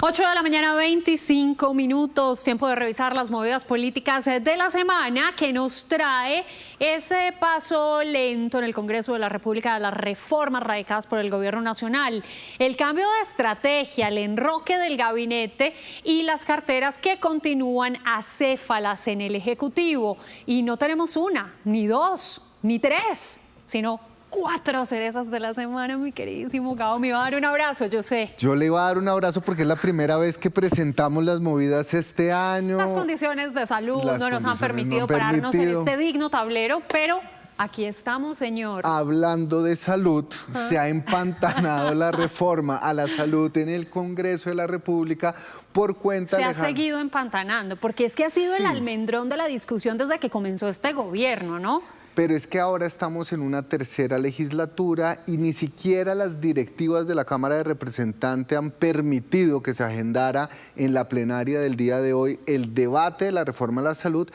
8 de la mañana, 25 minutos, tiempo de revisar las movidas políticas de la semana que nos trae ese paso lento en el Congreso de la República de las reformas radicadas por el Gobierno Nacional, el cambio de estrategia, el enroque del gabinete y las carteras que continúan acéfalas en el Ejecutivo. Y no tenemos una, ni dos, ni tres, sino 4 cerezas de la semana, mi queridísimo Gabo. Me iba a dar un abrazo, yo sé. Yo le iba a dar un abrazo porque es la primera vez que presentamos las movidas este año. Las condiciones de salud no nos han permitido pararnos en este digno tablero, pero aquí estamos, señor. Hablando de salud, se ha empantanado la reforma a la salud en el Congreso de la República por cuenta de... Se ha seguido empantanando, porque es que ha sido el almendrón de la discusión desde que comenzó este gobierno, ¿no? Pero es que ahora estamos en una tercera legislatura y ni siquiera las directivas de la Cámara de Representantes han permitido que se agendara en la plenaria del día de hoy el debate de la reforma a la salud,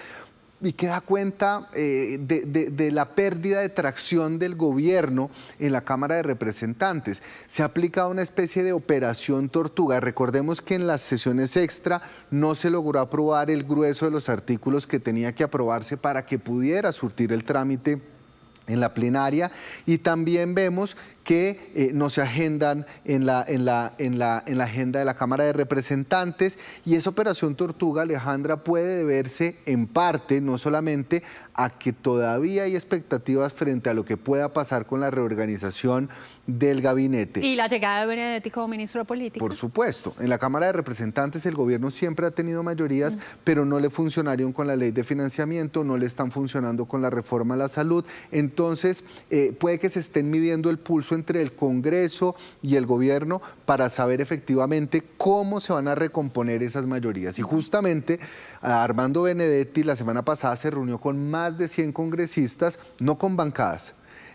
y que da cuenta de la pérdida de tracción del gobierno en la Cámara de Representantes. Se ha aplicado una especie de operación tortuga. Recordemos que en las sesiones extra no se logró aprobar el grueso de los artículos que tenía que aprobarse para que pudiera surtir el trámite en la plenaria, y también vemos que no se agendan en la agenda de la Cámara de Representantes, y esa operación tortuga, Alejandra, puede deberse en parte no solamente a que todavía hay expectativas frente a lo que pueda pasar con la reorganización del gabinete. Y la llegada de Benedetti como ministro de Política. Por supuesto. En la Cámara de Representantes el gobierno siempre ha tenido mayorías, pero no le funcionaron con la ley de financiamiento, no le están funcionando con la reforma a la salud. Entonces, puede que se estén midiendo el pulso entre el Congreso y el gobierno para saber efectivamente cómo se van a recomponer esas mayorías. Y justamente Armando Benedetti la semana pasada se reunió con más de 100 congresistas, no con bancadas.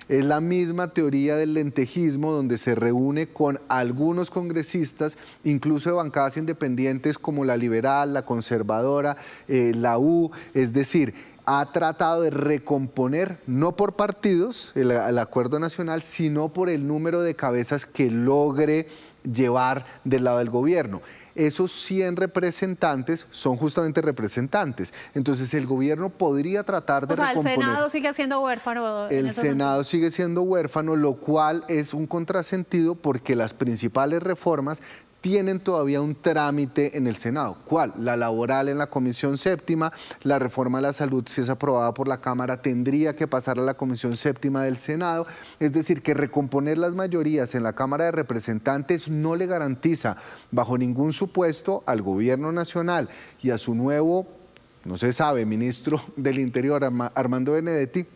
Es la misma teoría del lentejismo, donde se reúne con algunos congresistas, incluso de bancadas independientes como la liberal, la conservadora, la U, es decir, ha tratado de recomponer, no por partidos, el acuerdo nacional, sino por el número de cabezas que logre llevar del lado del gobierno. Esos 100 representantes son justamente representantes. Entonces el gobierno podría tratar de recomponer. El Senado sigue siendo huérfano. El Senado sigue siendo huérfano, lo cual es un contrasentido porque las principales reformas tienen todavía un trámite en el Senado. ¿Cuál? La laboral en la Comisión Séptima, la reforma a la salud, si es aprobada por la Cámara, tendría que pasar a la Comisión Séptima del Senado. Es decir, que recomponer las mayorías en la Cámara de Representantes no le garantiza bajo ningún supuesto al gobierno nacional y a su nuevo, no se sabe, ministro del Interior, Armando Benedetti,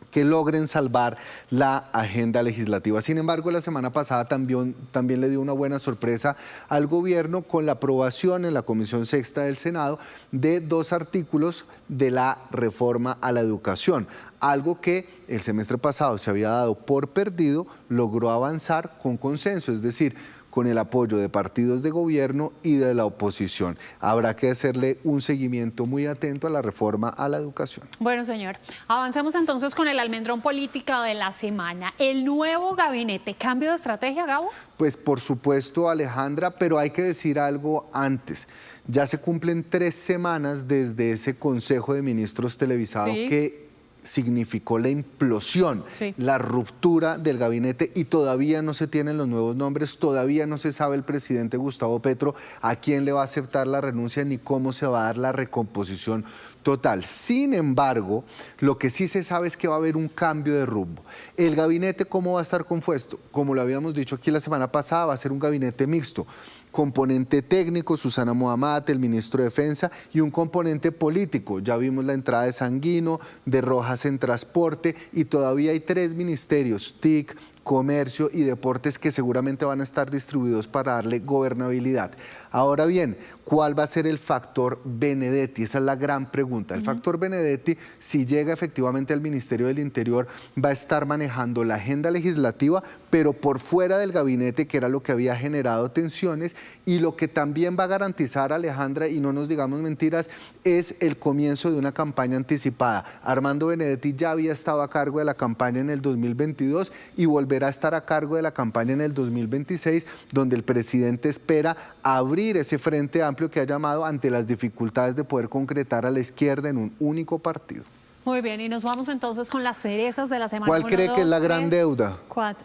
que logren salvar la agenda legislativa. Sin embargo, la semana pasada también le dio una buena sorpresa al gobierno con la aprobación en la Comisión Sexta del Senado de 2 artículos de la reforma a la educación. Algo que el semestre pasado se había dado por perdido, logró avanzar con consenso, es decir, con el apoyo de partidos de gobierno y de la oposición. Habrá que hacerle un seguimiento muy atento a la reforma a la educación. Bueno, señor, avancemos entonces con el almendrón política de la semana. El nuevo gabinete, ¿cambio de estrategia, Gabo? Pues por supuesto, Alejandra, pero hay que decir algo antes. Ya se cumplen 3 semanas desde ese Consejo de Ministros televisado que significó la implosión, la ruptura del gabinete, y todavía no se tienen los nuevos nombres, todavía no se sabe el presidente Gustavo Petro a quién le va a aceptar la renuncia ni cómo se va a dar la recomposición total. Sin embargo, lo que sí se sabe es que va a haber un cambio de rumbo. El gabinete, ¿cómo va a estar compuesto? Como lo habíamos dicho aquí la semana pasada, va a ser un gabinete mixto. Componente técnico, Susana Muhammad, el ministro de Defensa, y un componente político. Ya vimos la entrada de Sanguino, de Rojas en transporte, y todavía hay 3 ministerios, TIC, Comercio y Deportes, que seguramente van a estar distribuidos para darle gobernabilidad. Ahora bien, ¿cuál va a ser el factor Benedetti? Esa es la gran pregunta. El factor Benedetti, si llega efectivamente al Ministerio del Interior, va a estar manejando la agenda legislativa, pero por fuera del gabinete, que era lo que había generado tensiones, y lo que también va a garantizar, Alejandra, y no nos digamos mentiras, es el comienzo de una campaña anticipada. Armando Benedetti ya había estado a cargo de la campaña en el 2022 y volverá a estar a cargo de la campaña en el 2026, donde el presidente espera abrir ese frente amplio que ha llamado ante las dificultades de poder concretar a la izquierda en un único partido. Muy bien, y nos vamos entonces con las cerezas de la semana. ¿Cuál cree que es la gran deuda? ¿Cuál?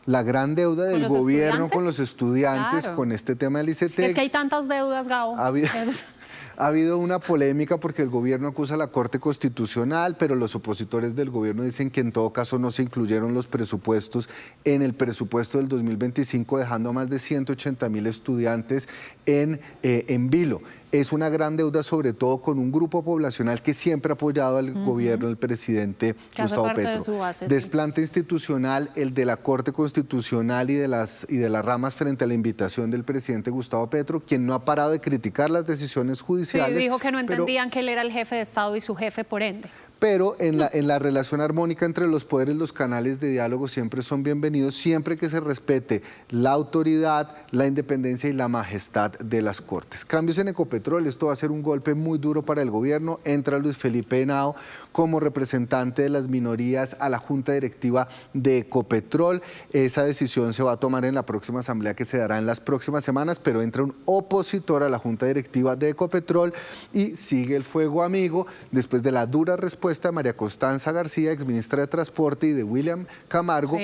La gran deuda del gobierno con los estudiantes, claro, con este tema del ICETEX. Es que hay tantas deudas, Gabo. Ha habido una polémica porque el gobierno acusa a la Corte Constitucional, pero los opositores del gobierno dicen que en todo caso no se incluyeron los presupuestos en el presupuesto del 2025, dejando a más de 180.000 estudiantes en vilo. Es una gran deuda, sobre todo con un grupo poblacional que siempre ha apoyado al gobierno del presidente Gustavo Petro. Desplante institucional, el de la Corte Constitucional y de las ramas frente a la invitación del presidente Gustavo Petro, quien no ha parado de criticar las decisiones judiciales. Sí, dijo que no entendían que él era el jefe de Estado y su jefe por ende. Pero en la relación armónica entre los poderes, los canales de diálogo siempre son bienvenidos, siempre que se respete la autoridad, la independencia y la majestad de las Cortes. Cambios en Ecopetrol, esto va a ser un golpe muy duro para el gobierno. Entra Luis Felipe Henao como representante de las minorías a la Junta Directiva de Ecopetrol. Esa decisión se va a tomar en la próxima asamblea que se dará en las próximas semanas, pero entra un opositor a la Junta Directiva de Ecopetrol y sigue el fuego amigo después de la dura respuesta de María Constanza García, exministra de Transporte, y de William Camargo,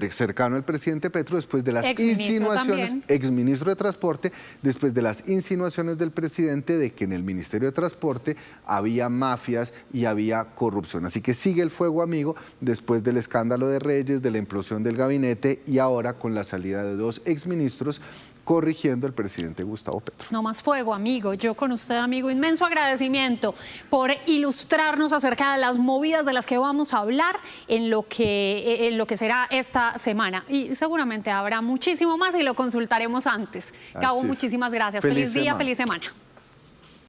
cercano al presidente Petro, después de las insinuaciones, exministro de Transporte, después de las insinuaciones del presidente de que en el Ministerio de Transporte había mafias y había corrupción. Así que sigue el fuego amigo después del escándalo de Reyes, de la implosión del gabinete y ahora con la salida de 2 exministros corrigiendo al presidente Gustavo Petro. No más fuego, amigo. Yo con usted, amigo, inmenso agradecimiento por ilustrarnos acerca de las movidas de las que vamos a hablar en lo que será esta semana. Y seguramente habrá muchísimo más y lo consultaremos antes. Gabo, muchísimas gracias. Feliz día, feliz semana.